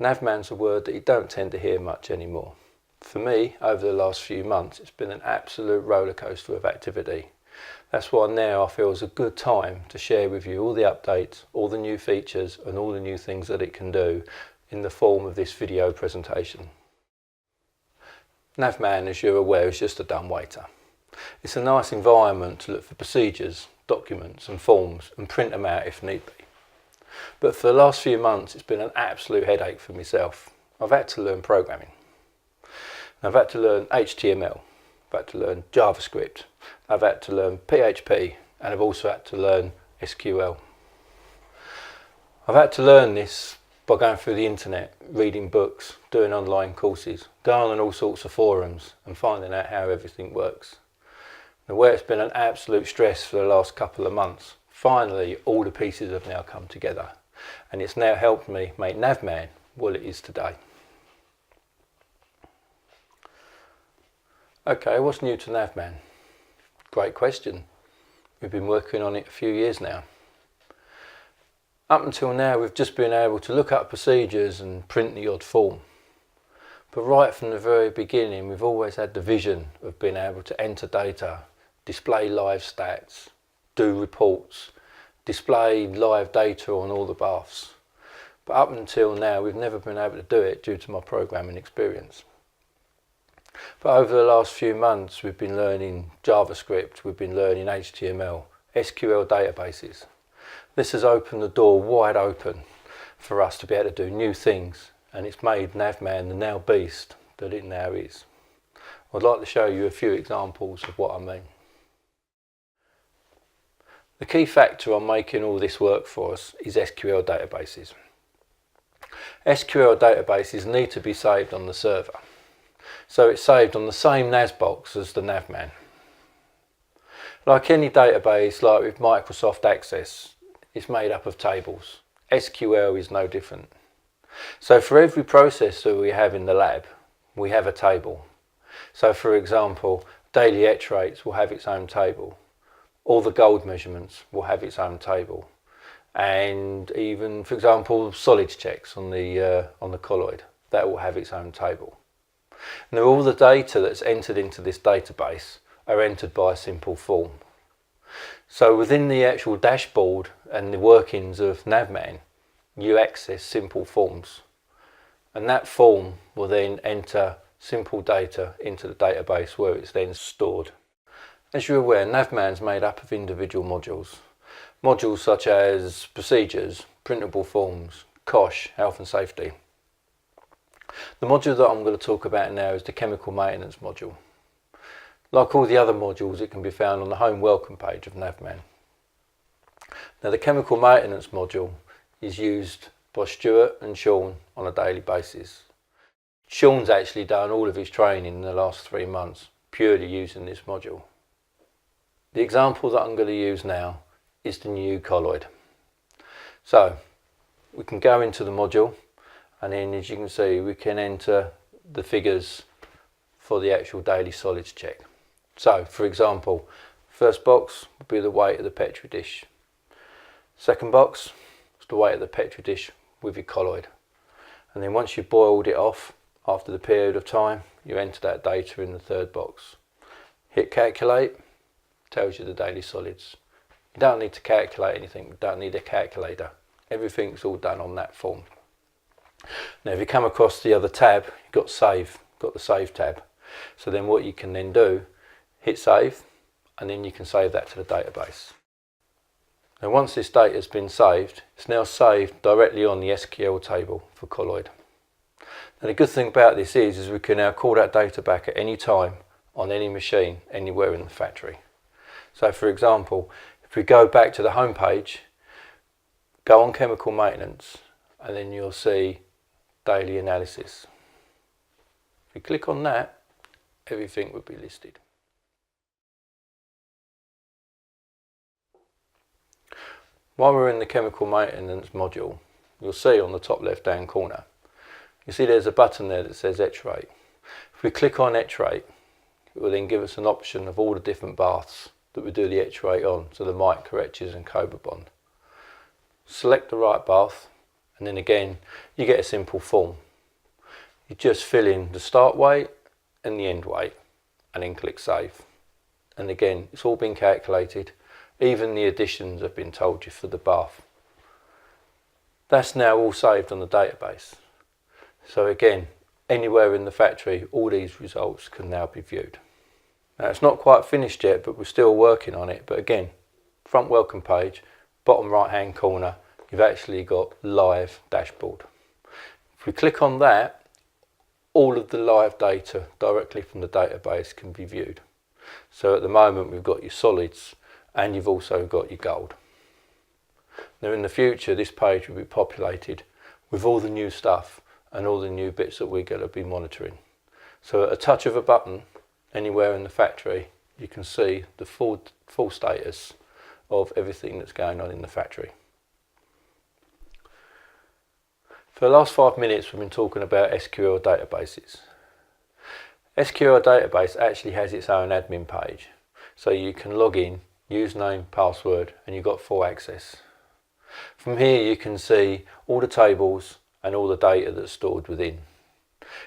Navman's a word that you don't tend to hear much anymore. For me, over the last few months, it's been an absolute rollercoaster of activity. That's why now I feel it's a good time to share with you all the updates, all the new features and all the new things that it can do in the form of this video presentation. Navman, as you're aware, is just a dumbwaiter. It's a nice environment to look for procedures, documents and forms and print them out if need be. But for the last few months it's been an absolute headache for myself. I've had to learn programming. I've had to learn HTML, I've had to learn JavaScript, I've had to learn PHP and I've also had to learn SQL. I've had to learn this by going through the internet, reading books, doing online courses, going on all sorts of forums and finding out how everything works. Now, where it's been an absolute stress for the last couple of months, finally all the pieces have now come together and it's now helped me make Navman what it is today. Okay, what's new to Navman? Great question. We've been working on it a few years now. Up until now we've just been able to look up procedures and print the odd form. But right from the very beginning we've always had the vision of being able to enter data, display live stats, do reports, display live data on all the baths. But up until now we've never been able to do it due to my programming experience. But over the last few months we've been learning JavaScript, we've been learning HTML, SQL databases. This has opened the door wide open for us to be able to do new things and it's made Navman the now beast that it now is. I'd like to show you a few examples of what I mean. The key factor on making all this work for us is SQL databases. SQL databases need to be saved on the server. So it's saved on the same NAS box as the Navman. Like any database, like with Microsoft Access, it's made up of tables. SQL is no different. So for every process that we have in the lab, we have a table. So for example, daily etch rates will have its own table. All the gold measurements will have its own table. And even, for example, solids checks on the colloid, that will have its own table. Now all the data that's entered into this database are entered by a simple form. So within the actual dashboard and the workings of Navman, you access simple forms. And that form will then enter simple data into the database where it's then stored. As you're aware, Navman's made up of individual modules. Modules such as procedures, printable forms, COSH, health and safety. The module that I'm going to talk about now is the chemical maintenance module. Like all the other modules, it can be found on the home welcome page of Navman. Now the chemical maintenance module is used by Stuart and Sean on a daily basis. Sean's actually done all of his training in the last 3 months purely using this module. The example that I'm going to use now is the new colloid. So we can go into the module and then, as you can see, we can enter the figures for the actual daily solids check. So for example, first box would be the weight of the Petri dish. Second box is the weight of the Petri dish with your colloid. And then once you've boiled it off, after the period of time, you enter that data in the third box. Hit calculate, tells you the daily solids. You don't need to calculate anything, you don't need a calculator. Everything's all done on that form. Now if you come across the other tab, you've got save, got the save tab. So then what you can then do, hit save, and then you can save that to the database. Now once this data has been saved, it's now saved directly on the SQL table for colloid. Now the good thing about this is we can now call that data back at any time on any machine anywhere in the factory. So for example, if we go back to the home page, go on chemical maintenance and then you'll see daily analysis. If you click on that, everything would be listed. While we're in the chemical maintenance module, you'll see on the top left hand corner, you see there's a button there that says etch rate. If we click on etch rate, it will then give us an option of all the different baths that we do the etch rate on, so the micro etches and Cobra bond. Select the right bath and then again you get a simple form. You just fill in the start weight and the end weight and then click save, and again it's all been calculated, even the additions have been told you for the bath. That's now all saved on the database. So again, anywhere in the factory, all these results can now be viewed. Now it's not quite finished yet, but we're still working on it. But again, front welcome page, bottom right hand corner, you've actually got live dashboard. If we click on that, all of the live data directly from the database can be viewed. So at the moment we've got your solids and you've also got your gold. Now in the future this page will be populated with all the new stuff and all the new bits that we're going to be monitoring. So at a touch of a button anywhere in the factory you can see the full status of everything that's going on in the factory. For the last 5 minutes we've been talking about SQL databases. SQL database actually has its own admin page, so you can log in, username, password, and you've got full access. From here you can see all the tables and all the data that's stored within.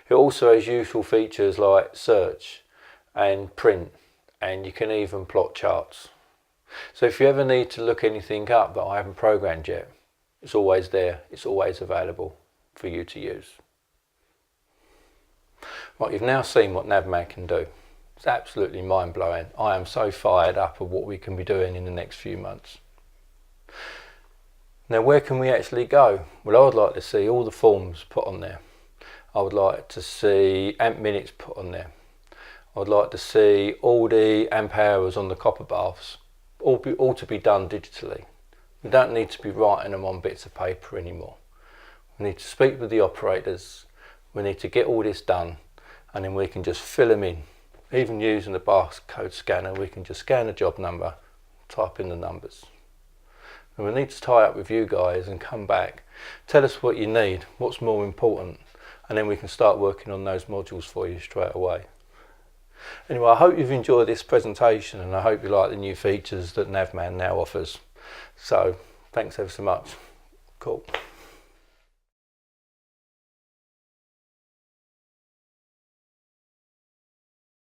It also has useful features like search and print, and you can even plot charts. So if you ever need to look anything up that I haven't programmed yet, it's always there, it's always available for you to use. Right, you've now seen what Navman can do. It's absolutely mind-blowing. I am so fired up of what we can be doing in the next few months. Now where can we actually go? Well, I would like to see all the forms put on there. I would like to see amp minutes put on there. I would like to see all the amp hours on the copper baths, all to be done digitally. We don't need to be writing them on bits of paper anymore. We need to speak with the operators, we need to get all this done, and then we can just fill them in. Even using the barcode scanner, we can just scan the job number, type in the numbers. And we need to tie up with you guys and come back, tell us what you need, what's more important, and then we can start working on those modules for you straight away. Anyway, I hope you've enjoyed this presentation and I hope you like the new features that Navman now offers. So, thanks ever so much. Cool.